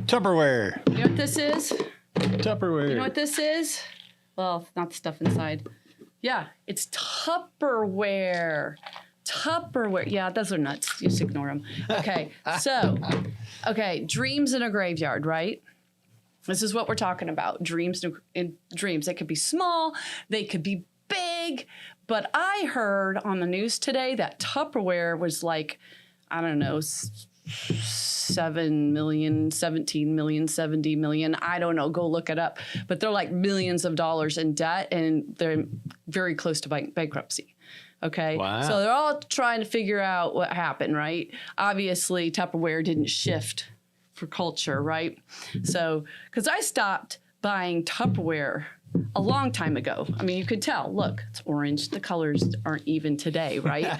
Tupperware. You know what this is? Tupperware. You know what this is? Well, not the stuff inside. Yeah, it's Tupperware. Tupperware. Yeah, those are nuts. Just ignore them. Okay, so, dreams in a graveyard, right? This is what we're talking about. Dreams in dreams. They could be small. They could be big. But I heard on the news today that Tupperware was like, I don't know, 7 million, 17 million, 70 million. I don't know. Go look it up. But they're like millions of dollars in debt, and they're very close to bankruptcy. Okay. Wow. So they're all trying to figure out what happened, right? Obviously, Tupperware didn't shift for culture, right? So, because I stopped buying Tupperware a long time ago. I mean, you could tell, look, it's orange. The colors aren't even today, right?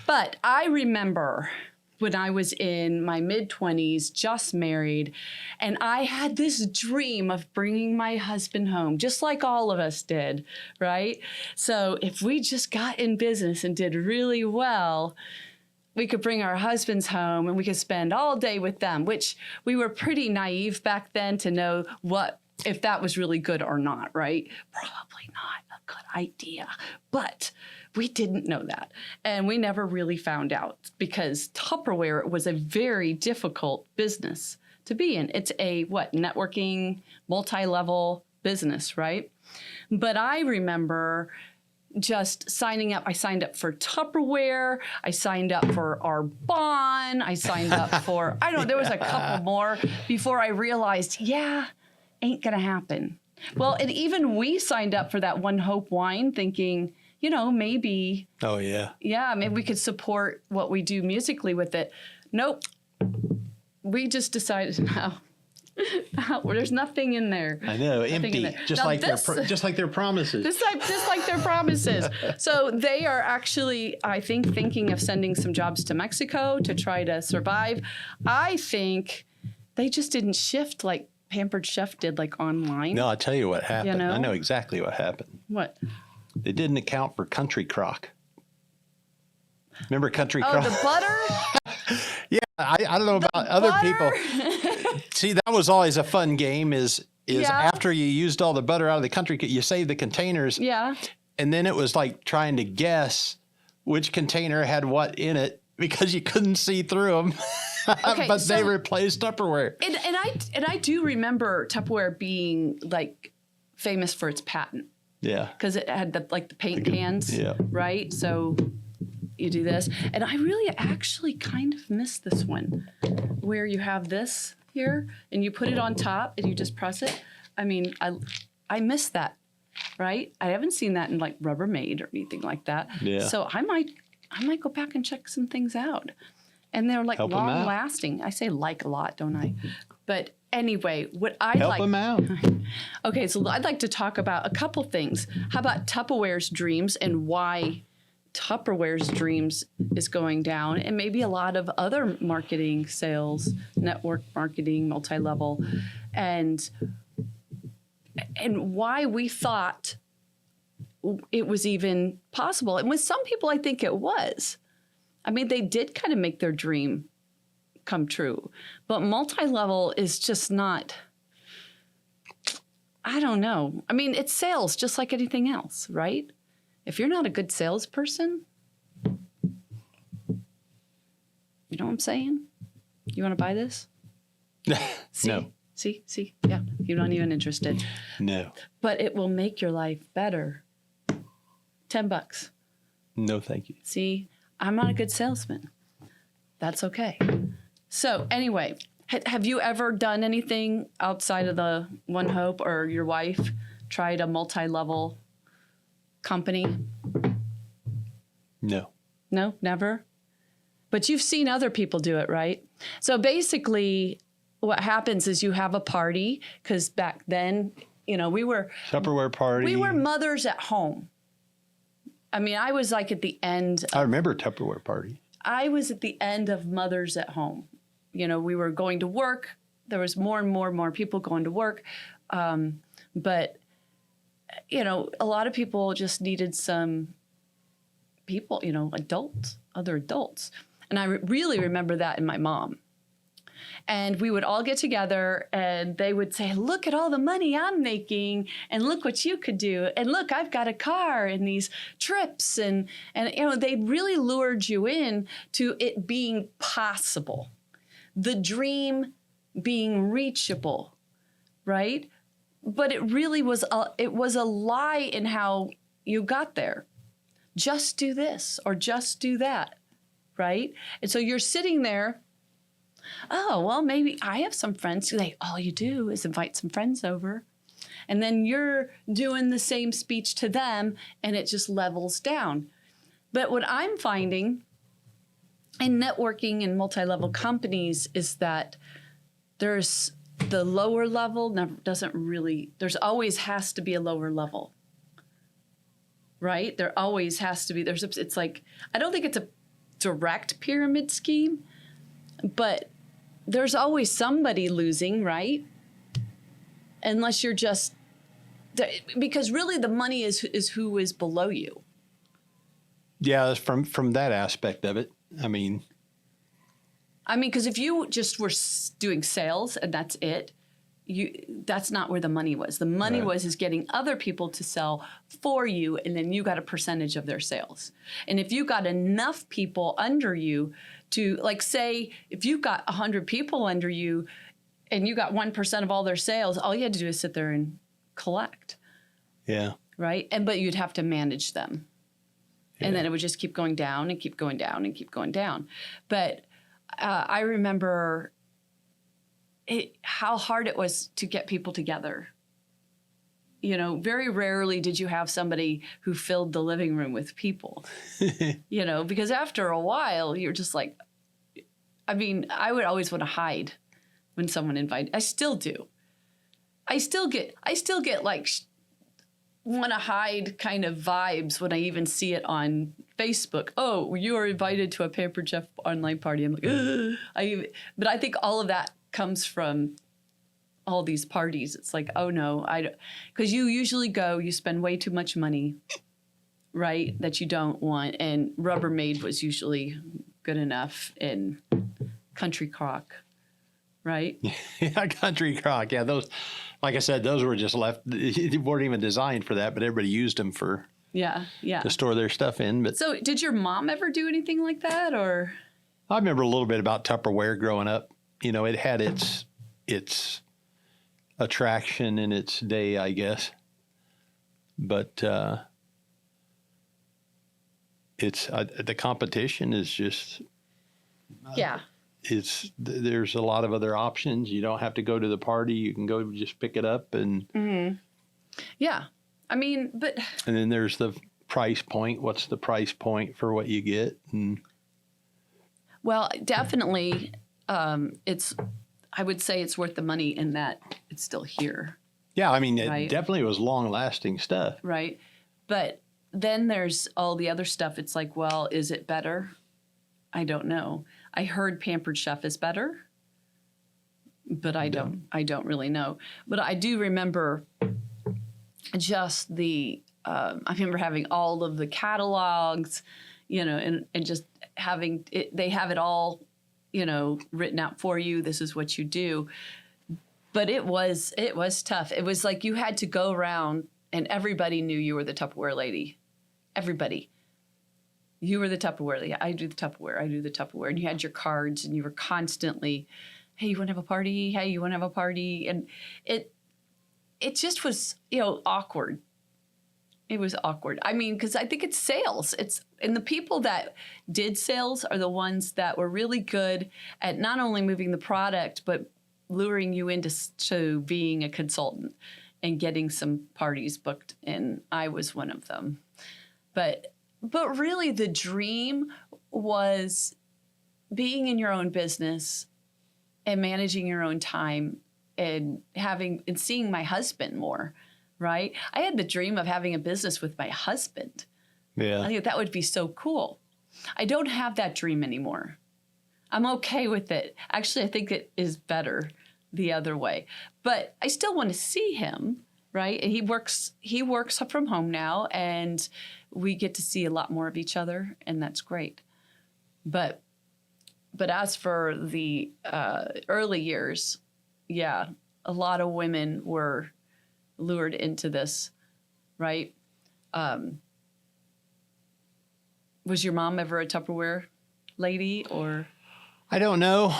But I remember when I was in my mid-20s, just married, and I had this dream of bringing my husband home, just like all of us did, right? So if we just got in business and did really well, we could bring our husbands home and we could spend all day with them, which we were pretty naive back then to know if that was really good or not, right? Probably not a good idea, but we didn't know that. And we never really found out because Tupperware was a very difficult business to be in. It's a, networking, multi-level business, right? But I remember just signing up. I signed up for Tupperware. I signed up for Arbonne. I signed up for, there was a couple more before I realized, ain't gonna happen. Well, and even we signed up for that One Hope wine thinking, maybe. Oh, yeah. Yeah, maybe we could support what we do musically with it. Nope. We just decided, no, there's nothing in there. I know, empty, just like their promises. Just like their promises. So they are actually, I think, thinking of sending some jobs to Mexico to try to survive. I think they just didn't shift like Pampered Chef did, like online. No, I'll tell you what happened. I know exactly what happened. What? They didn't account for Country Crock. Remember Country Crock? Oh, the butter? Yeah, I don't know about other people. See, that was always a fun game is after you used all the butter out of the country, you saved the containers. Yeah. And then it was like trying to guess which container had what in it because you couldn't see through them. Okay, but they replaced Tupperware. And I do remember Tupperware being like famous for its patent. Yeah. Because it had the paint cans, right? So you do this. And I really actually kind of miss this one where you have this here and you put it on top and you just press it. I mean, I miss that, right? I haven't seen that in like Rubbermaid or anything like that. Yeah. So I might go back and check some things out. And they're like long lasting. I say like a lot, don't I? But anyway, what I'd help them out. Okay, so I'd like to talk about a couple things. How about Tupperware's dreams and why Tupperware's dreams is going down, and maybe a lot of other marketing, sales, network marketing, multi-level, and why we thought it was even possible. And with some people, I think it was. I mean, they did kind of make their dream come true. But multi-level is just not, I don't know. I mean, it's sales just like anything else, right? If you're not a good salesperson, you know what I'm saying? You want to buy this? See? No. See? Yeah, you're not even interested. No. But it will make your life better. $10. No, thank you. See? I'm not a good salesman. That's okay. So anyway, have you ever done anything outside of the One Hope, or your wife tried a multi-level company? No. No, never? But you've seen other people do it, right? So basically what happens is you have a party, because back then, we were... Tupperware party. We were mothers at home. I mean, I was like at the end. I remember Tupperware party. I was at the end of mothers at home. We were going to work. There was more and more people going to work. But, a lot of people just needed some people, adults, other adults. And I really remember that in my mom. And we would all get together and they would say, look at all the money I'm making and look what you could do. And look, I've got a car and these trips. And they really lured you in to it being possible, the dream being reachable, right? But it really was a lie in how you got there. Just do this or just do that, right? And so you're sitting there, oh, well, maybe I have some friends. Like, all you do is invite some friends over. And then you're doing the same speech to them, and it just levels down. But what I'm finding in networking and multi-level companies is that there's the lower level there's always has to be a lower level, right? There always has to be. It's like, I don't think it's a direct pyramid scheme, but there's always somebody losing, right? Unless you're just, because really the money is who is below you. Yeah, from that aspect of it. I mean, because if you just were doing sales and that's it, that's not where the money was. The money is getting other people to sell for you, and then you got a percentage of their sales. And if you got enough people under you to, like, say, if you got 100 people under you and you got 1% of all their sales, all you had to do is sit there and collect. Yeah. Right? But you'd have to manage them. Yeah. And then it would just keep going down and keep going down and keep going down. But I remember how hard it was to get people together. Very rarely did you have somebody who filled the living room with people, because after a while you're just like, I would always want to hide when someone invited. I still do. I still get like want to hide kind of vibes when I even see it on Facebook. Oh, you are invited to a Pampered Chef online party. I'm like, ugh. But I think all of that comes from all these parties. It's like, oh no, because you usually you spend way too much money, right? That you don't want. And Rubbermaid was usually good enough in Country Crock, right? Yeah, Country Crock. Yeah, those, like I said, those were just left. They weren't even designed for that, but everybody used them for to store their stuff in. But so, did your mom ever do anything like that, or? I remember a little bit about Tupperware growing up. It had its attraction in its day, I guess. But the competition is just there's a lot of other options. You don't have to go to the party. You can go just pick it up and yeah. But and then there's the price point. What's the price point for what you get? Well, definitely. I would say it's worth the money in that it's still here. Yeah, it definitely was long-lasting stuff. Right. But then there's all the other stuff. It's like, well, is it better? I don't know. I heard Pampered Chef is better, but I don't really know. But I do remember just I remember having all of the catalogs, and just having it, they have it all, written out for you. This is what you do. But it was tough. It was like you had to go around and everybody knew you were the Tupperware lady. Everybody. You were the Tupperware lady. I do the Tupperware. I do the Tupperware. And you had your cards and you were constantly, hey, you want to have a party? Hey, you want to have a party? And it just was, awkward. It was awkward. Because I think it's sales. And the people that did sales are the ones that were really good at not only moving the product, but luring you into being a consultant and getting some parties booked. And I was one of them. But really the dream was being in your own business and managing your own time and seeing my husband more. Right? I had the dream of having a business with my husband. Yeah. I think that would be so cool. I don't have that dream anymore. I'm okay with it. Actually, I think it is better the other way. But I still want to see him, right? And he works from home now, and we get to see a lot more of each other, and that's great. But but as for the early years, yeah, a lot of women were lured into this, right? Was your mom ever a Tupperware lady, or? I don't know.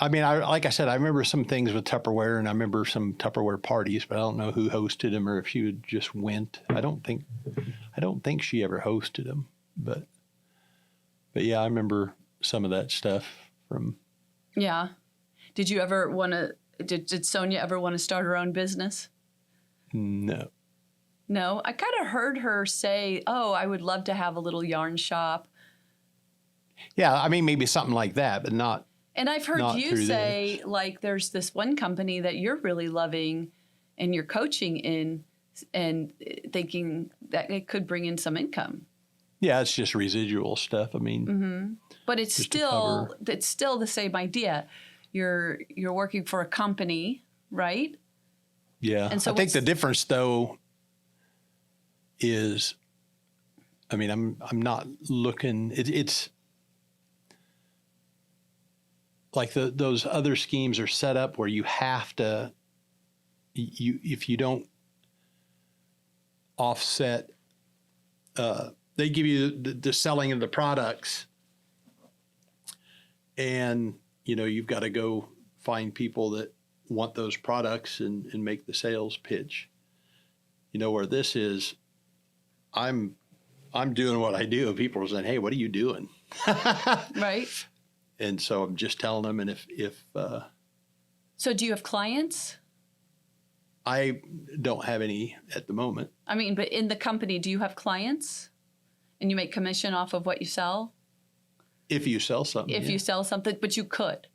I mean, like I said, I remember some things with Tupperware, and I remember some Tupperware parties, but I don't know who hosted them or if she just went. I don't think she ever hosted them, but yeah, I remember some of that stuff from. Yeah. Did you ever want to? Did Sonia ever want to start her own business? No. No, I kind of heard her say, "Oh, I would love to have a little yarn shop." Yeah, I mean, maybe something like that, but not. And I've heard Not you through say, this. like, there's this one company that you're really loving and you're coaching in and thinking that it could bring in some income. Yeah, it's just residual stuff. I mean, But it's Just to still cover. it's still the same idea. You're working for a company, right? yeah. And so I think what's- the difference, though, is, I mean, I'm not looking. It's like those other schemes are set up where you have to. If you don't offset, they give you the selling of the products, and you've got to go find people that want those products and make the sales pitch. Where this is, I'm doing what I do. People are saying, "Hey, what are you doing?" Right? And so I'm just telling them. And if So do you have clients? I don't have any at the moment. I mean, but in the company, do you have clients? And you make commission off of what you sell? If you sell something, If yeah. you sell something, but you could.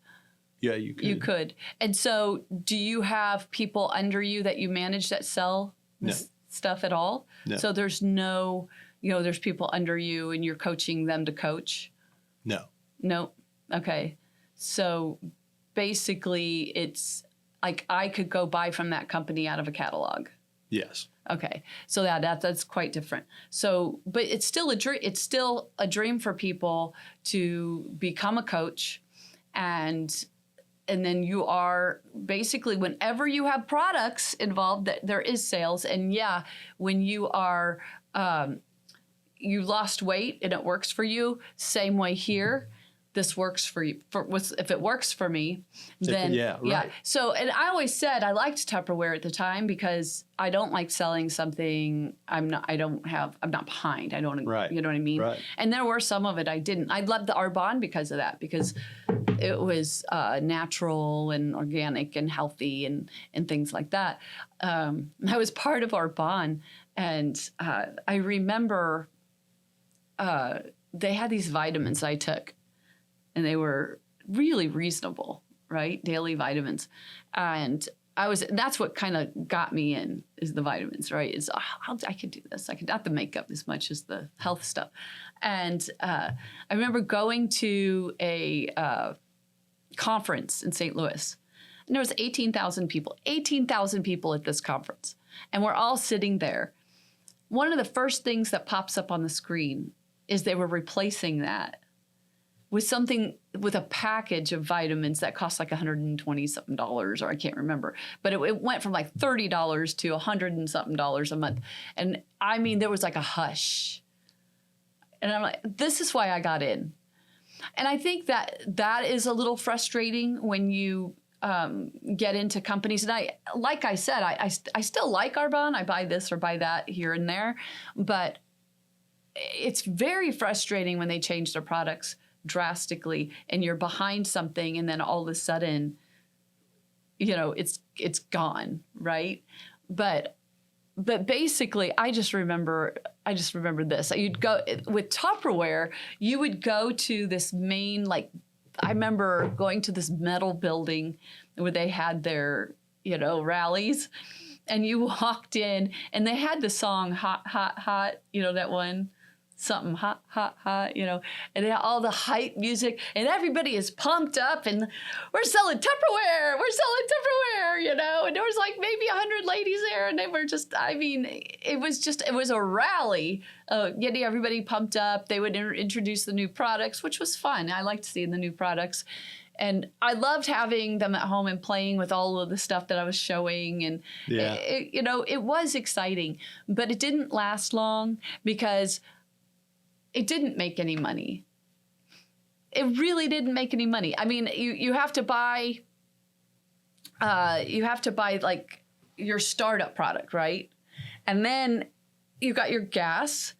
Yeah, you could. You could. And so do you have people under you that you manage that sell this stuff at all? No. So there's no, there's people under you and you're coaching them to coach? No. No. Okay. So basically it's like I could go buy from that company out of a catalog. Yes. Okay. So that's quite different. So, but it's still a dream. It's still a dream for people to become a coach, and then you are basically, whenever you have products involved, that there is sales. And yeah, when you are you lost weight and it works for you, same way here. This works for you. If it works for me, then yeah, right. So, and I always said I liked Tupperware at the time because I don't like selling something I'm not behind. I don't, Right. You know what I mean? Right. And there were some of it I didn't. I loved the Arbonne because of that, because it was natural and organic and healthy and things like that. I was part of Arbonne, and I remember they had these vitamins I took. And they were really reasonable, right? Daily vitamins. And that's what kind of got me in, is the vitamins, right? I could do this. I could, not the makeup as much as the health stuff. And I remember going to a conference in St. Louis. And there was 18,000 people at this conference. And we're all sitting there. One of the first things that pops up on the screen is they were replacing that with a package of vitamins that cost like $120 something, or I can't remember, but it went from like $30 to $100 and something a month. And I mean, there was like a hush. And I'm like, this is why I got in. And I think that is a little frustrating when you get into companies. And like I said, I still like Arbonne. I buy this or buy that here and there, but it's very frustrating when they change their products drastically and you're behind something and then all of a sudden it's gone, right? But basically I just remember this. You'd go with Tupperware, you would go to this main, like, I remember going to this metal building where they had their rallies, and you walked in and they had the song Hot Hot Hot, that one. something hot, hot, hot, you know, and all the hype music, and everybody is pumped up, and we're selling Tupperware, you know, and there was like maybe 100 ladies there, and they were just, I mean, it was a rally, getting everybody pumped up. They would introduce the new products, which was fun. I liked seeing the new products. And I loved having them at home and playing with all of the stuff that I was showing. And, you know, it was exciting. But it didn't last long because it didn't make any money. It really didn't make any money. I mean, you have to buy like your startup product, right? And then you got your gas,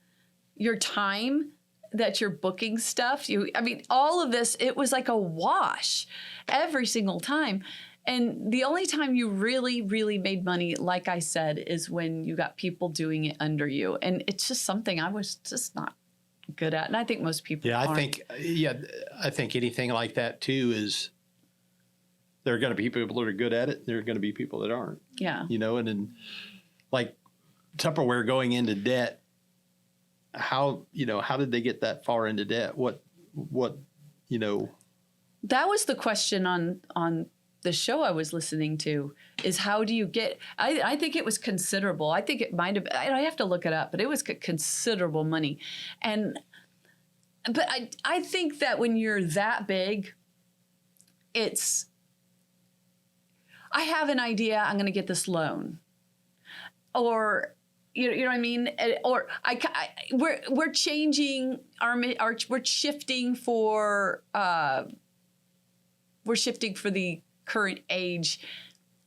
your time that you're booking stuff. I mean, all of this, it was like a wash every single time. And the only time you really, really made money, like I said, is when you got people doing it under you. And it's just something I was just not good at. And I think most people aren't. I think anything like that too is there are going to be people that are good at it. There are going to be people that aren't. Yeah. You know, and then like Tupperware going into debt, how did they get that far into debt? What, you know? That was the question on the show I was listening to, is how do you get, I think it was considerable. I think it might have, I have to look it up, but it was considerable money. But I think that when you're that big, I have an idea, I'm going to get this loan. Or, you know what I mean? Or we're changing we're shifting for the current age,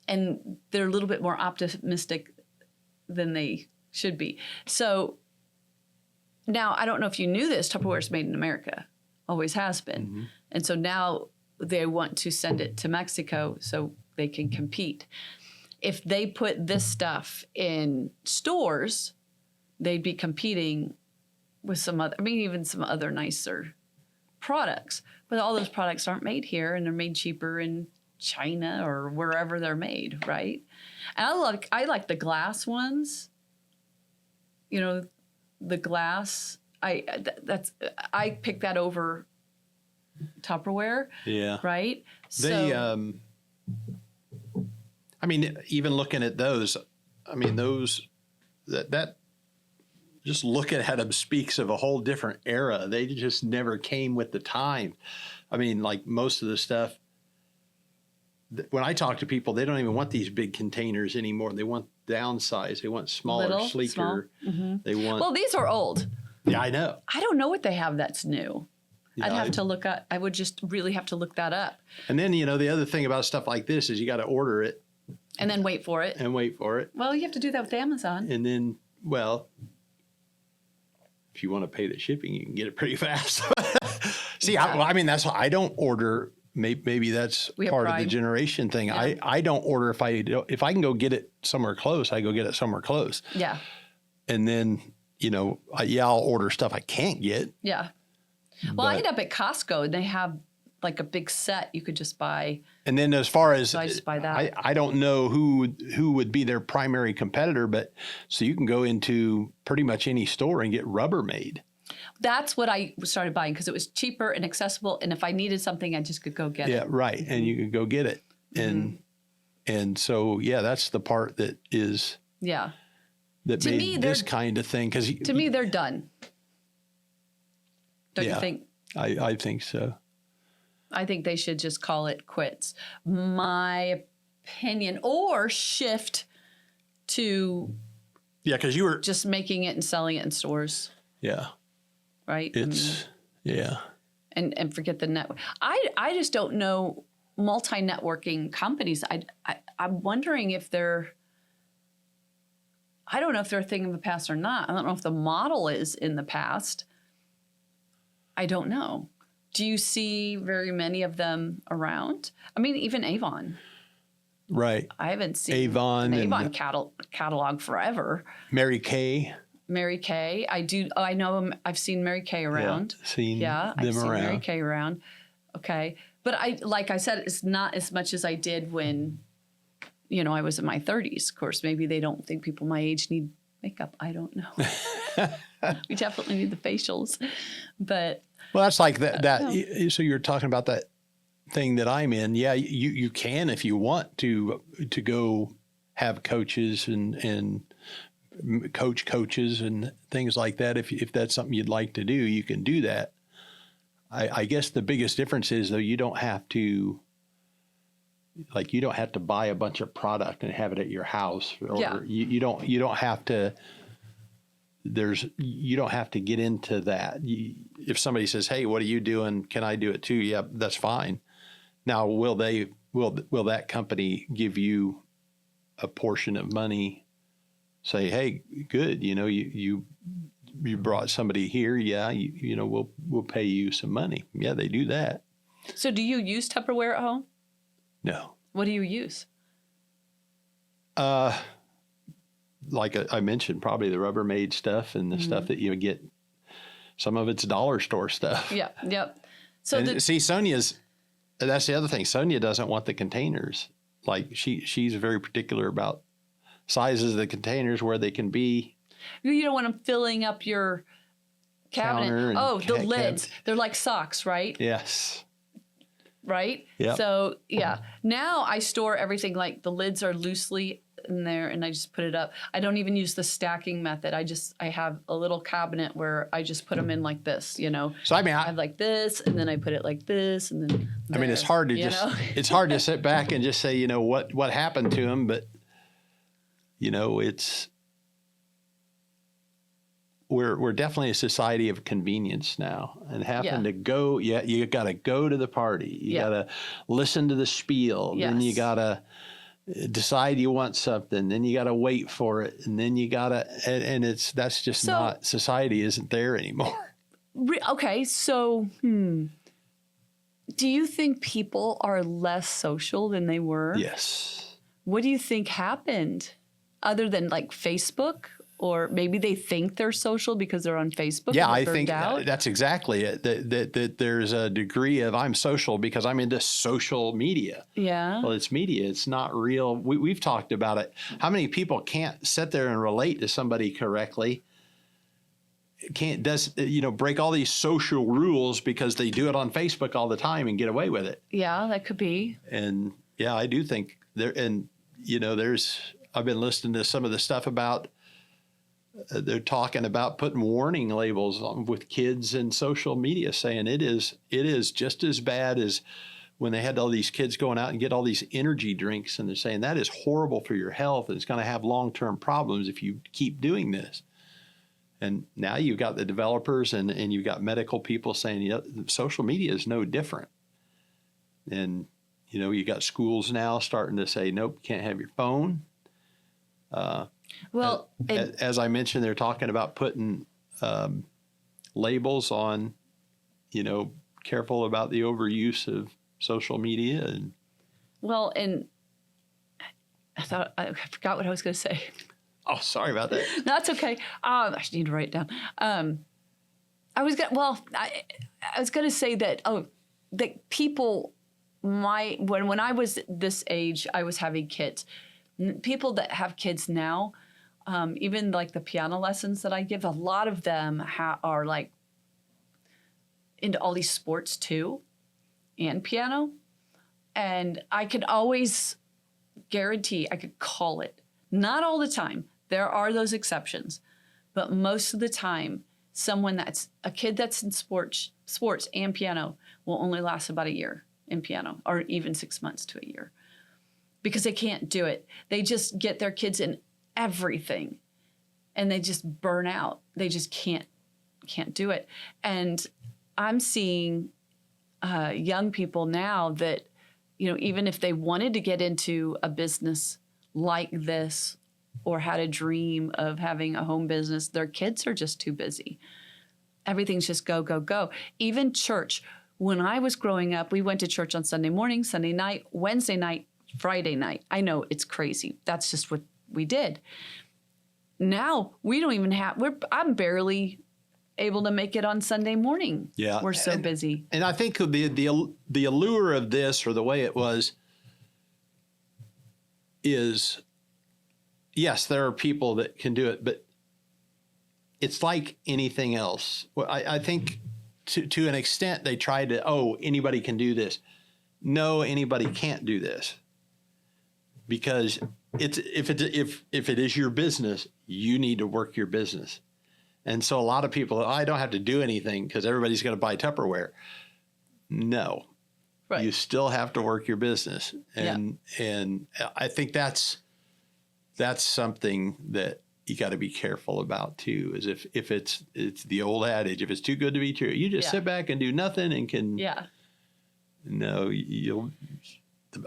and they're a little bit more optimistic than they should be. So now, I don't know if you knew this, Tupperware is made in America, always has been. Mm-hmm. And so now they want to send it to Mexico so they can compete. If they put this stuff in stores, they'd be competing with even some other nicer products. But all those products aren't made here, and they're made cheaper in China or wherever they're made, right? And I like the glass ones. You know, the glass. I picked that over Tupperware. Yeah. Right. I mean, even looking at those, I mean, that just looking at them speaks of a whole different era. They just never came with the time. I mean, like most of the stuff, when I talk to people, they don't even want these big containers anymore. They want downsized. They want smaller, sleeker. Small. Mm-hmm. They want. Well, these are old. Yeah, I know. I don't know what they have that's new. Yeah, I'd have to look up. I would just really have to look that up. And then, you know, the other thing about stuff like this is you got to order it. And then wait for it. Well, you have to do that with Amazon. And then, if you want to pay the shipping, you can get it pretty fast. See, yeah. I mean, that's why I don't order. Maybe that's part of the generation thing. Yeah. I don't order if I can go get it somewhere close, I go get it somewhere close. Yeah. And then, you know, I'll order stuff I can't get. Yeah. Well, I end up at Costco and they have like a big set you could just buy. And then as far as I just buy that. I don't know who would be their primary competitor, but so you can go into pretty much any store and get Rubbermaid. That's what I started buying because it was cheaper and accessible, and if I needed something, I just could go get it. Yeah, right, and you could go get it, and so that's the part that is that to made me, this kind of thing because to me they're done. Don't you think? I think so. I think they should just call it quits. My opinion, or shift to because you were just making it and selling it in stores. Yeah. Right? And forget the network. I just don't know multi-networking companies. I'm wondering if they're, I don't know if they're a thing of the past or not. I don't know if the model is in the past. I don't know. Do you see very many of them around? I mean, even Avon. Right. I haven't seen Avon an Avon catalog forever. Mary Kay. I do. I know. I've seen Mary Kay around. I've seen Mary Kay around. Okay, but like I said, it's not as much as I did when, I was in my 30s. Of course, maybe they don't think people my age need makeup. I don't know. We definitely need the facials, but Well, that's like so you're talking about that thing that I'm in. Yeah, you can if you want to go have coaches and coaches and things like that. If that's something you'd like to do, you can do that. I guess the biggest difference is though you don't have to buy a bunch of product and have it at your house. Or you don't have to. You don't have to get into that. If somebody says, "Hey, what are you doing? Can I do it too?" Yeah, that's fine. Now, will that company give you a portion of money? Say, "Hey, good. You brought somebody here. Yeah, we'll pay you some money." Yeah, they do that. So, do you use Tupperware at home? No. What do you use? Like I mentioned, probably the Rubbermaid stuff and the stuff that you get. Some of it's dollar store stuff. Yeah. Yep. So see, that's the other thing. Sonia doesn't want the containers. Like she's very particular about sizes of the containers, where they can be. You don't want them filling up your cabinet. Oh, the lids. They're like socks, right? Yes. Right? Yeah. So, yeah. Now I store everything, like the lids are loosely in there and I just put it up. I don't even use the stacking method. I have a little cabinet where I just put them in like this, So I have like this, and then I put it like this, and then there, it's hard to it's hard to sit back and just say, what happened to him, but it's we're definitely a society of convenience now, and having to go. Yeah, you got to go to the party. You got to listen to the spiel. Yes. Then you got to decide you want something. Then you got to wait for it, and then you got to. And that's just not, society isn't there anymore. Okay, so do you think people are less social than they were? Yes. What do you think happened, other than like Facebook? Or maybe they think they're social because they're on Facebook. Yeah, I think that's exactly it. That there's a degree of I'm social because I'm into social media. Yeah. Well, it's media. It's not real. We've talked about it. How many people can't sit there and relate to somebody correctly? Break all these social rules because they do it on Facebook all the time and get away with it. Yeah, that could be. And yeah, I do think there. And I've been listening to some of the stuff about. They're talking about putting warning labels on with kids in social media, saying it is just as bad as when they had all these kids going out and get all these energy drinks, and they're saying that is horrible for your health and it's going to have long-term problems if you keep doing this. And now you've got the developers and you've got medical people saying, social media is no different. And you got schools now starting to say, nope, can't have your phone. Well, as I mentioned, they're talking about putting labels on, careful about the overuse of social media. And I forgot what I was going to say. Oh, sorry about that. No, that's okay. I should need to write it down. I was going to say that that people when I was this age, I was having kids. People that have kids now, even like the piano lessons that I give, a lot of them are like into all these sports too, and piano. And I could always guarantee, I could call it. Not all the time. There are those exceptions. But most of the time, a kid that's in sports and piano will only last about a year in piano, or even 6 months to a year. Because they can't do it. They just get their kids in everything and they just burn out. They just can't do it. And I'm seeing young people now that, even if they wanted to get into a business like this or had a dream of having a home business, their kids are just too busy. Everything's just go, go, go. Even church. When I was growing up, we went to church on Sunday morning, Sunday night, Wednesday night, Friday night. I know it's crazy. That's just what we did. Now we don't even I'm barely able to make it on Sunday morning. Yeah. We're so busy. And I think the allure of this, or the way it was, is, yes, there are people that can do it, but it's like anything else. Well, I think to an extent they tried to, anybody can do this. No, anybody can't do this, because if it is your business, you need to work your business. And so a lot of people, I don't have to do anything because everybody's going to buy Tupperware. No, Right. you still have to work your business. And I think that's something that you got to be careful about too, is if it's the old adage, if it's too good to be true, you just sit back and do nothing and can, no,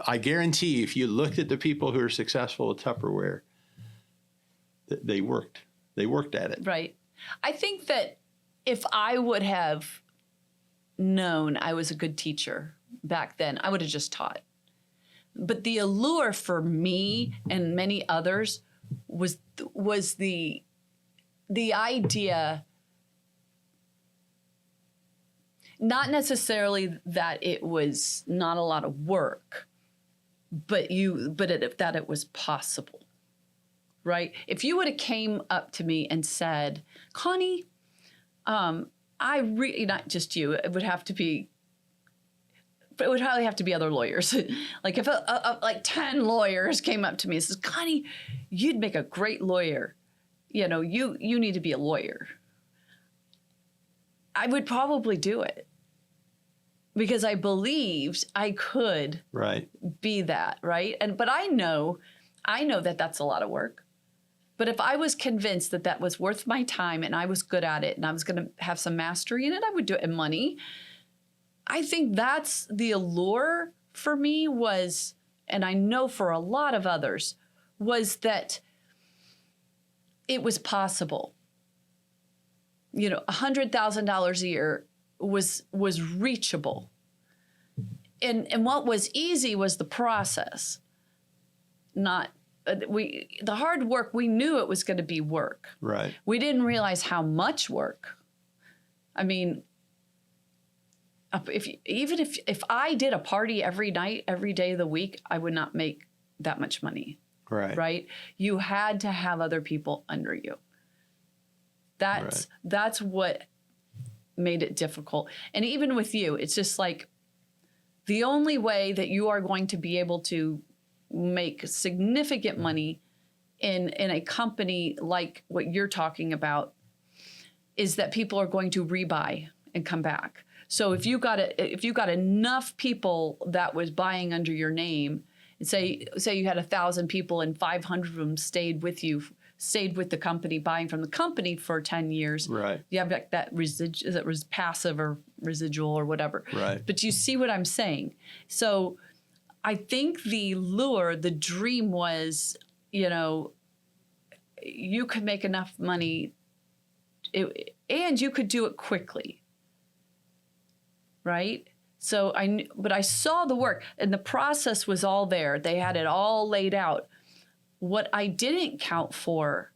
I guarantee if you looked at the people who are successful with Tupperware, they worked at it. Right. I think that if I would have known I was a good teacher back then, I would have just taught. But the allure for me and many others was the idea, not necessarily that it was not a lot of work, but that it was possible. Right? If you would have came up to me and said, Connie, not just you, it would probably have to be other lawyers. Like if like 10 lawyers came up to me and says, Connie, you'd make a great lawyer. You need to be a lawyer. I would probably do it because I believed I could be that, right? But I know that that's a lot of work. But if I was convinced that that was worth my time and I was good at it and I was going to have some mastery in it, I would do it. And money. I think that's the allure for me was, and I know for a lot of others, was it was possible. $100,000 a year was reachable. And what was easy was the process, not the hard work. We knew it was going to be work. Right. We didn't realize how much work. I mean, if I did a party every night, every day of the week, I would not make that much money. Right. Right. You had to have other people under you. That's what made it difficult. And even with you, it's just like the only way that you are going to be able to make significant money in a company like what you're talking about is that people are going to rebuy and come back. So if you got enough people that was buying under your name, and say you had 1,000 people and 500 of them stayed with the company, buying from the company for 10 years. Right. You have like that passive or residual or whatever. Right. But you see what I'm saying? So I think the lure, the dream was, you could make enough money and you could do it quickly. Right? So but I saw the work and the process was all there. They had it all laid out. What I didn't count for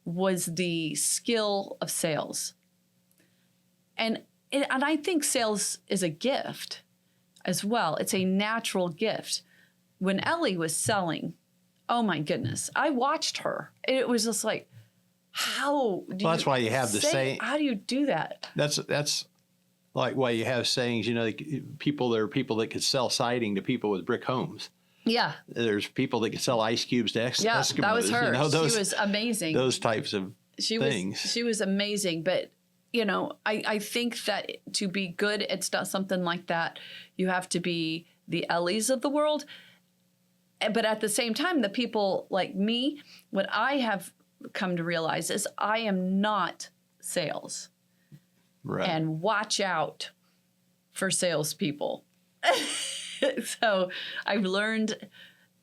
was the skill of sales. And I think sales is a gift as well. It's a natural gift. When Ellie was selling, oh my goodness, I watched her. It was just like, that's why you have the saying. How do you do that? That's like why you have sayings, there are people that could sell siding to people with brick homes. Yeah. There's people that could sell ice cubes to Eskimos. Yeah, that was her. She was amazing. Those types of things. She was amazing. But, I think that to be good at something like that, you have to be the Ellies of the world. But at the same time, the people like me, what I have come to realize is I am not sales. Right. And watch out for salespeople. So I've learned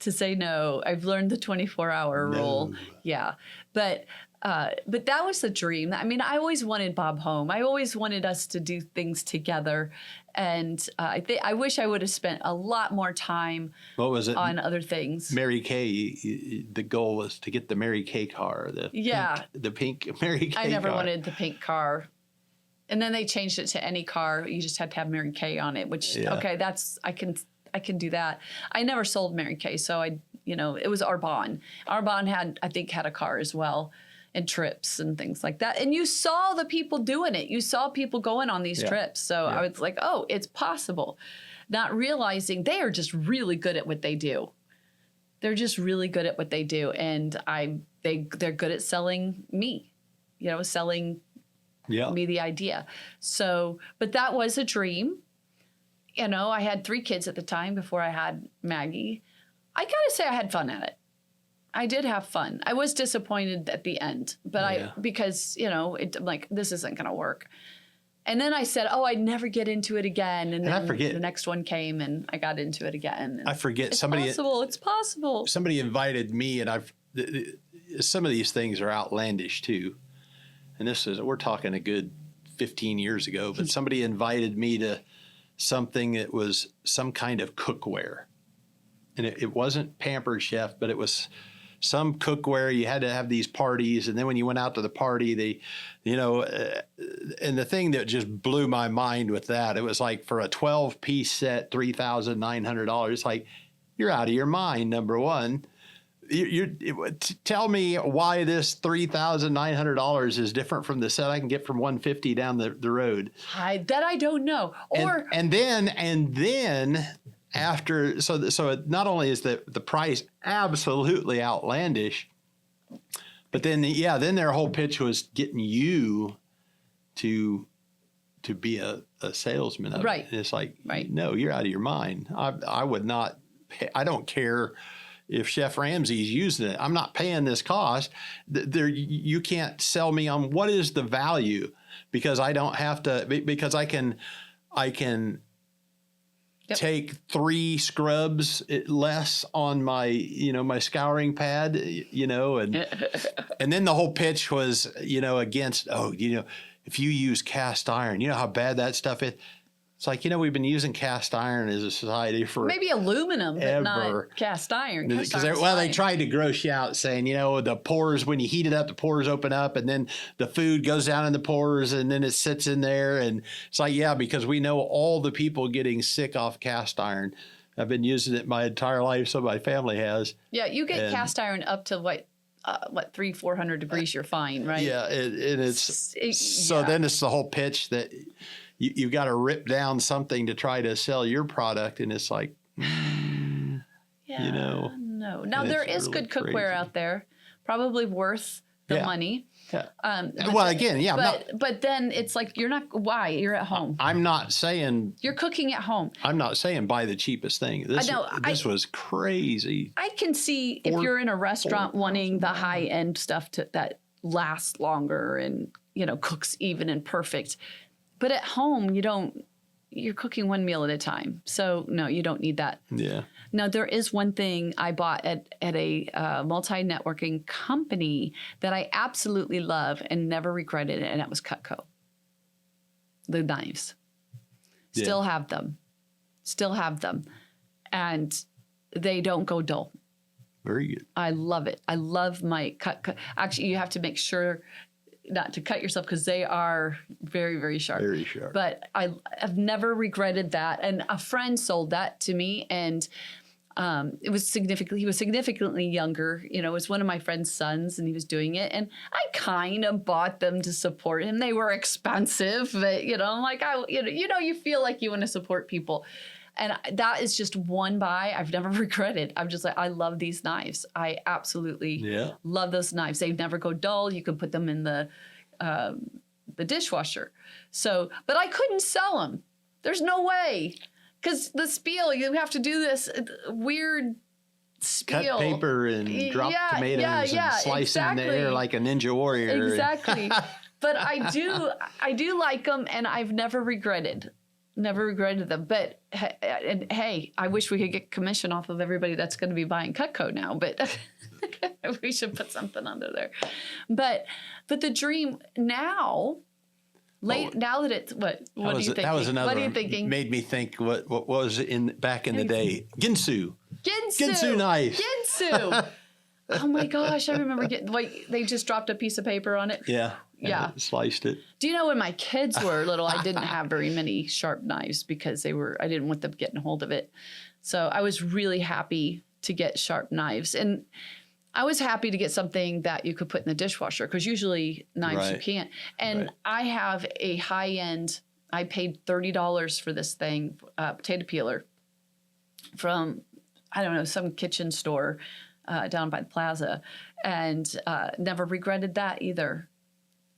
to say no. I've learned the 24-hour rule. Yeah. But that was the dream. I mean, I always wanted Bob home. I always wanted us to do things together. And I wish I would have spent a lot more time on other things. Mary Kay, the goal was to get the Mary Kay car. The pink Mary Kay car. I never wanted the pink car. And then they changed it to any car. You just had to have Mary Kay on it, which, okay, I can do that. I never sold Mary Kay, so it was Arbonne. Arbonne had a car as well. and trips and things like that. And you saw the people doing it. You saw people going on these trips. So I was like, oh, it's possible. Not realizing they are just really good at what they do. They're just really good at what they do. And they're good at selling me, selling me the idea. So, but that was a dream. I had 3 kids at the time before I had Maggie. I gotta say I had fun at it. I did have fun. I was disappointed at the end, but because, I'm like, this isn't going to work. And then I said, oh, I'd never get into it again. And then I forget. The next one came and I got into it again. And I forget it's possible. It's possible. Somebody invited me, and some of these things are outlandish too. And we're talking a good 15 years ago, but somebody invited me to something that was some kind of cookware. And it wasn't Pampered Chef, but it was some cookware. You had to have these parties, and then when you went out to the party, and the thing that just blew my mind with that, it was like for a 12-piece set, $3,900. It's like, you're out of your mind. Number one, tell me why this $3,900 is different from the set I can get from $150 down the road. I don't know. Or and then. After so not only is the price absolutely outlandish, but then their whole pitch was getting you to be a salesman of it. And it's like, no, you're out of your mind. I would not pay, I don't care if Chef Ramsay's using it. I'm not paying this cost. You can't sell me on what is the value, because I don't have to, because I can take 3 scrubs less on my, my scouring pad, and then the whole pitch was, against, if you use cast iron, how bad that stuff is. It's like, we've been using cast iron as a society for maybe aluminum, but not cast iron. Because they tried to gross you out saying, the pores, when you heat it up, the pores open up, and then the food goes down in the pores, and then it sits in there. And it's like, because we know all the people getting sick off cast iron. I've been using it my entire life, so my family has. Yeah, you get cast iron up to what 300-400 degrees, you're fine, right? Yeah, and then it's the whole pitch that you've got to rip down something to try to sell your product, and it's like, no. Now there is really good cookware out there, probably worth the money. Yeah. But then it's like, you're not. Why? You're at home. I'm not saying you're cooking at home. I'm not saying buy the cheapest thing. This was crazy. I can see if you're in a restaurant wanting the high end stuff that lasts longer and cooks even and perfect. But at home, you're cooking one meal at a time. So no, you don't need that. Yeah. Now, there is one thing I bought at a multi-networking company that I absolutely love and never regretted, and that was Cutco. The knives. Still have them. And they don't go dull. Very good. I love it. I love my Cutco. Actually, you have to make sure not to cut yourself, because they are very, very sharp. Very sharp. But I've never regretted that. And a friend sold that to me, and he was significantly younger. It was one of my friend's sons, and he was doing it. And I kind of bought them to support him. They were expensive, but I'm like, you feel like you want to support people. And that is just one buy I've never regretted. I'm just like, I love these knives. I absolutely love those knives. They never go dull. You can put them in the dishwasher. So, but I couldn't sell them. There's no way. Because the spiel, you have to do this weird spiel. Cut paper and drop tomatoes and slice them in the air like a ninja warrior. Exactly. But I do like them, and I've never regretted them. But hey, I wish we could get commission off of everybody that's going to be buying Cutco now, but we should put something under there. But the dream now, now that it's what do you think? That was another. What are you thinking? Made me think what was back in the day. Ginsu knife. Ginsu. Oh my gosh, I remember they just dropped a piece of paper on it. Yeah. Yeah. Sliced it. Do you know when my kids were little, I didn't have very many sharp knives because I didn't want them getting hold of it. So I was really happy to get sharp knives. And I was happy to get something that you could put in the dishwasher because usually knives you Right. can't. And Right. I have a high end. I paid $30 for this thing, potato peeler, from I don't know some kitchen store down by the plaza, and never regretted that either,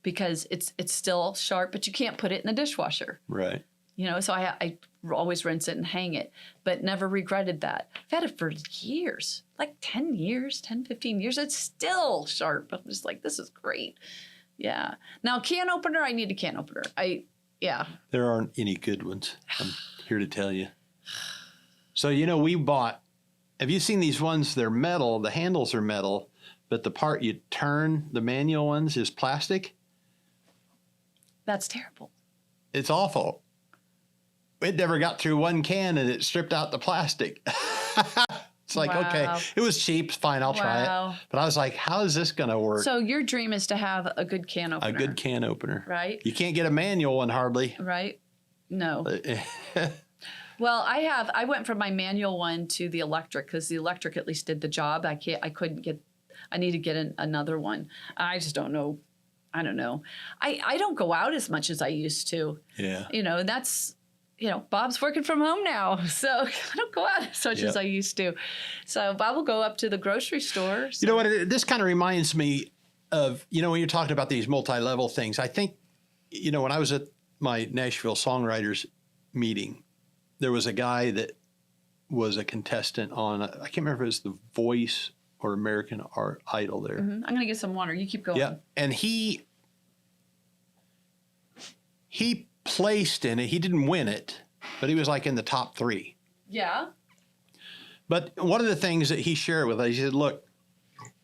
because it's still sharp, but you can't put it in the dishwasher. Right. You know, so I always rinse it and hang it, but never regretted that. I've had it for years, like 10 years, 10, 15 years. It's still sharp. I'm just like, this is great. Yeah. Now, can opener, I need a can opener. Yeah. There aren't any good ones. I'm here to tell you. So, you know, we bought, have you seen these ones? They're metal. The handles are metal, but the part you turn, the manual ones, is plastic. That's terrible. It's awful. It never got through one can and it stripped out the plastic. It's like, okay, Wow. it was cheap. Fine, I'll try Wow. it. But I was like, how is this going to work? So your dream is to have a good can opener. A good can opener. Right? You can't get a manual one hardly. Right? No. Well, I went from my manual one to the electric because the electric at least did the job. I need to get another one. I just don't know. I don't know. I don't go out as much as I used to. Yeah. You know, that's, you know, Bob's working from home now. So I don't go out as much Yep. as I used to. So Bob will go up to the grocery store. You know what? This kind of reminds me of, you know, when you're talking about these multi-level things, I think, you know, when I was at my Nashville songwriters meeting, there was a guy that was a contestant on, I can't remember if it was The Voice or American Idol there. I'm going to get some water. You keep going. Yeah. And he placed in it. He didn't win it, but he was like in the top 3. Yeah. But one of the things that he shared with us, he said, look,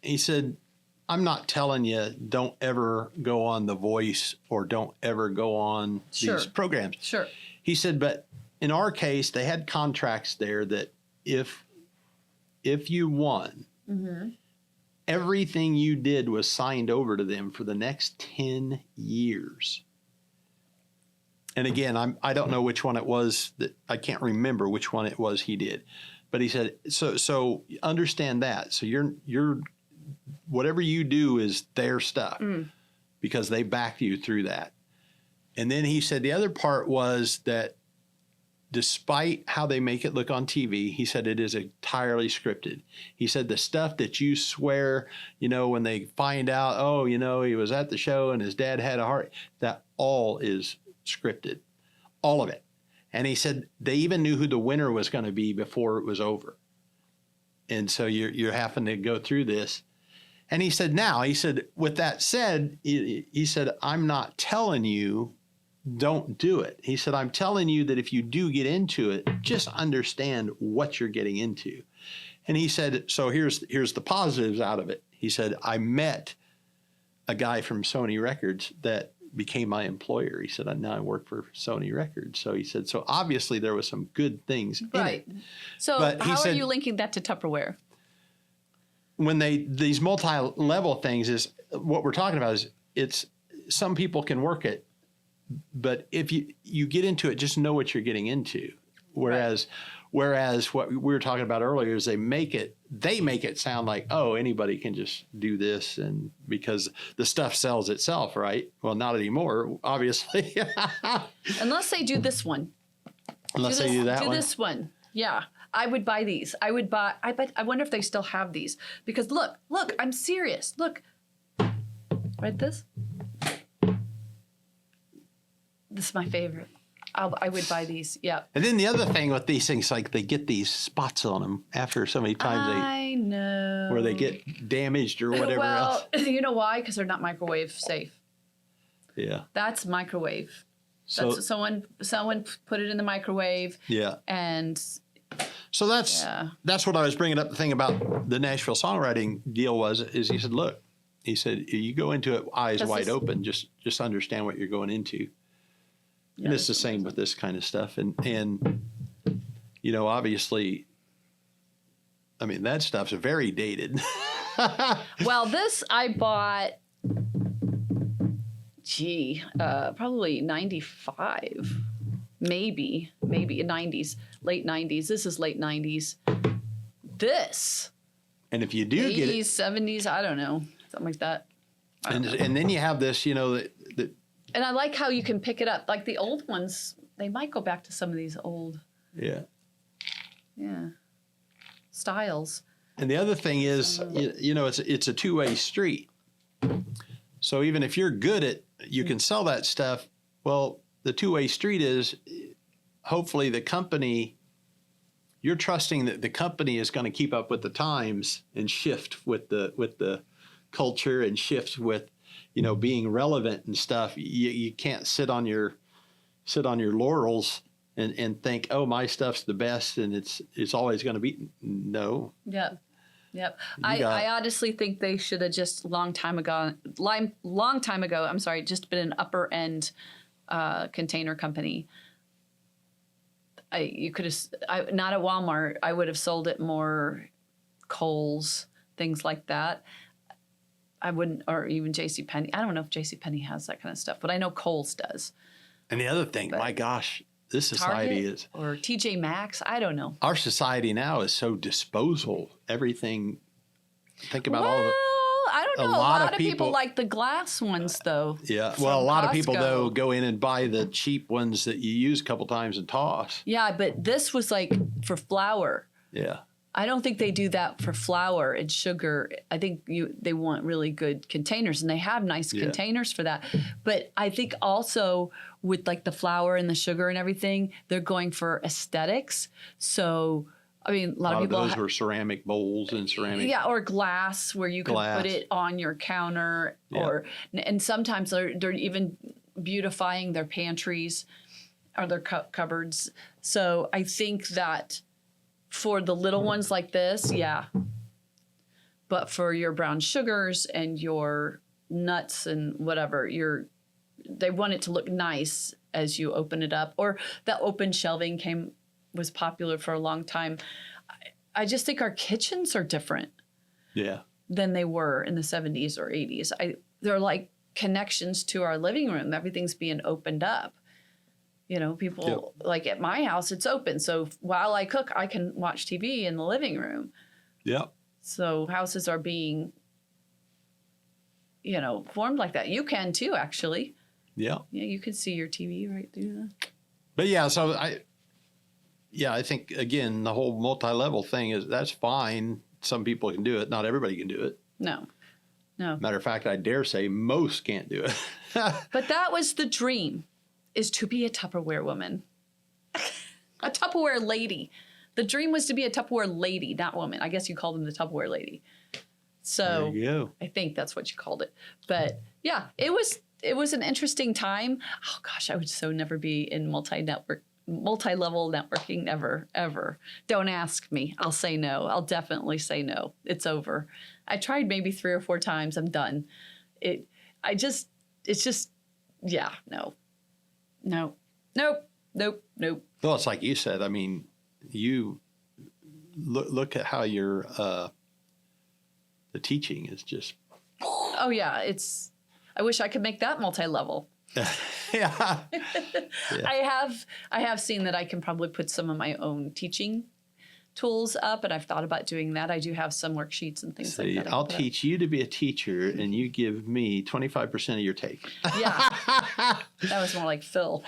he said, I'm not telling you don't ever go on The Voice or don't ever go on Sure. these programs. Sure. He said, but in our case, they had contracts there that if you won, everything you did was signed over to them for the next 10 years. And again, I don't know which one it was that I can't remember which one it was he did, but he said, so understand that. So you're whatever you do is their stuff because they backed you through that. And then he said the other part was that despite how they make it look on TV, he said it is entirely scripted. He said the stuff that you swear, you know, when they find out, oh, you know, he was at the show and his dad had a heart, that all is scripted, all of it. And he said they even knew who the winner was going to be before it was over. And so you're having to go through this. And he said, with that said, he said, I'm not telling you don't do it. He said, I'm telling you that if you do get into it, just understand what you're getting into. And he said, so here's the positives out of it. He said, I met a guy from Sony Records that became my employer. He said, now I work for Sony Records. So he said, so obviously there was some good things in Right. it. So But he how said- are you linking that to Tupperware? When these multi-level things is what we're talking about is it's some people can work it, but if you get into it, just know what you're getting into. Whereas what we were talking about earlier is they make it sound like, oh, anybody can just do this, and because the stuff sells itself, right? Well, not anymore, obviously. Unless they do this one. Unless they do that Do one. this one. Yeah. I would buy these. I wonder if they still have these. Because look, I'm serious. Look. Right this? This is my favorite. I would buy these. Yeah. And then the other thing with these things, like they get these spots on them after so many times I know. where they get damaged or whatever else. Well, you know why? Because they're not microwave safe. Yeah. That's microwave. So That's someone put it in the microwave. yeah. And So that's what I was bringing up. The thing about the Nashville songwriting deal is he said, look, he said, you go into it eyes wide open, just understand what you're going into. And it's the same with this kind of stuff. And you know, obviously, I mean, that stuff's very dated. well, this I bought, probably 95, maybe 90s, late 90s. This is late 90s. This And if you do get 80s, it, 70s, I don't know, something like that. and then you have this, that And I like how you can pick it up. Like the old ones, they might go back to some of these old, yeah. styles. And the other thing is, it's a two-way street. So even if you're good at, you can sell that stuff. Well, the two-way street is hopefully the company, you're trusting that the company is going to keep up with the times and shift with the culture and shift with, being relevant and stuff. You can't sit on your laurels and think, oh, my stuff's the best and it's always going to be. No. Yep. I honestly think they should have just long time ago, just been an upper end container company. You could have, not at Walmart. I would have sold it more, Kohl's, things like that. I wouldn't, or even JCPenney. I don't know if JCPenney has that kind of stuff, but I know Kohl's does. And the other thing, my gosh, this society Target is, or TJ Maxx. I don't know. our society now is so disposal. Everything. Think about all the. I don't know. A lot of people like the glass ones, though. Yeah. from Well, a lot of people, Costco. though, go in and buy the cheap ones that you use a couple times and toss. Yeah, but this was like for flour. Yeah. I don't think they do that for flour and sugar. I think they want really good containers, and they have nice containers for that. But I think also with like the flour and the sugar and everything, they're going for aesthetics. So, I mean, a lot of people those were ceramic bowls and ceramic. Yeah, or glass where you can Glass. put it on your counter, Yeah. and sometimes they're even beautifying their pantries or their cupboards. So I think that for the little ones like this, yeah. But for your brown sugars and your nuts and whatever, they want it to look nice as you open it up. Or that open shelving was popular for a long time. I just think our kitchens are different Yeah. than they were in the 70s or 80s. They're like connections to our living room. Everything's being opened up. People like at my house, it's open. So while I cook, I can watch TV in the living room. Yeah. So houses are being, formed like that. You can too, actually. Yeah. Yeah, you can see your TV right through that. But yeah, so I think, again, the whole multi-level thing that's fine. Some people can do it. Not everybody can do it. No. Matter of fact, I dare say most can't do it. But that was the dream, is to be a Tupperware woman. A Tupperware lady. The dream was to be a Tupperware lady, not woman. I guess you called them the Tupperware lady. So There you go. I think that's what you called it. But yeah, it was an interesting time. Oh gosh, I would so never be in multi-level networking, never, ever. Don't ask me. I'll say no. I'll definitely say no. It's over. I tried maybe 3 or 4 times. I'm done. No. Nope. Well, it's like you said. I mean, you look at how the teaching is just. Oh yeah, I wish I could make that multi-level. Yeah. I have seen that I can probably put some of my own teaching tools up, and I've thought about doing that. I do have some worksheets and things like that. I'll teach you to be a teacher, and you give me 25% of your take. Yeah, that was more like Phil.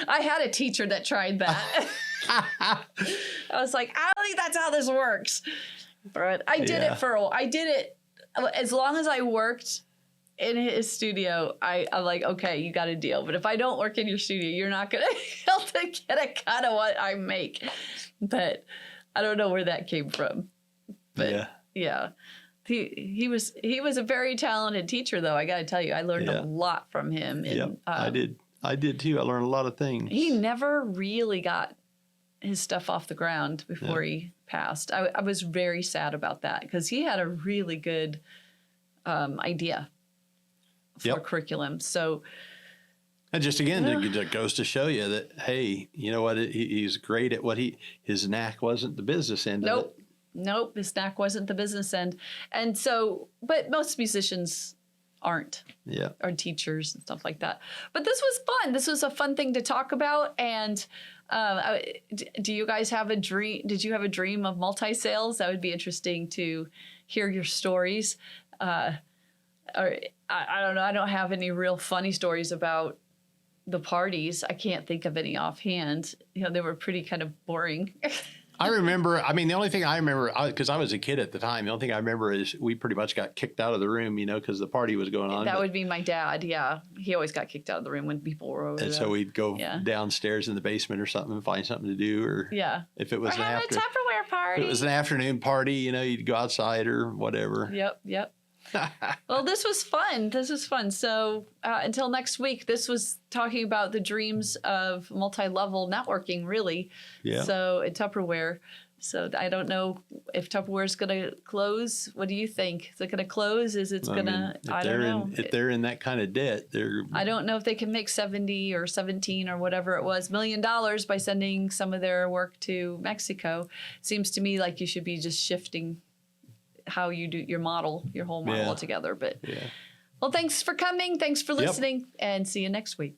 I had a teacher that tried that. I was like, I don't think that's how this works. But I did it as long as I worked in his studio. I'm like, okay, you got a deal. But if I don't work in your studio, you're not going to be able to get a cut of what I make. But I don't know where that came from. But yeah. He was a very talented teacher, though. I got to tell you, I learned a lot from him. And, I did too. I learned a lot of things. He never really got his stuff off the ground before he passed. I was very sad about that because he had a really good idea for curriculum. So, and just again, it goes to show you that, hey, you know what? He's great at what his knack wasn't the business end of it. Nope, his knack wasn't the business end. And so, but most musicians aren't. Or teachers and stuff like that. But this was fun. This was a fun thing to talk about. And Do you guys have a dream? Did you have a dream of multi-sales? That would be interesting to hear your stories. Or I don't know. I don't have any real funny stories about the parties. I can't think of any offhand. They were pretty kind of boring. I remember, the only thing I remember, because I was a kid at the time, the only thing I remember is we pretty much got kicked out of the room, because the party was going on. That would be my dad, yeah. He always got kicked out of the room when people were over there. And so we'd go downstairs in the basement or something and find something to do. Or if it was a Tupperware party. If it was an afternoon party, you'd go outside or whatever. Yep. Well, this was fun. So until next week, this was talking about the dreams of multi-level networking, really. Yeah. So in Tupperware. So I don't know if Tupperware is going to close. What do you think? Is it going to close? Is it going to? I don't know. If they're in that kind of debt, they're. I don't know if they can make 70 or 17 or whatever it was $1 million by sending some of their work to Mexico. Seems to me like you should be just shifting how you do your whole model altogether. But well, thanks for coming. Thanks for listening, and see you next week.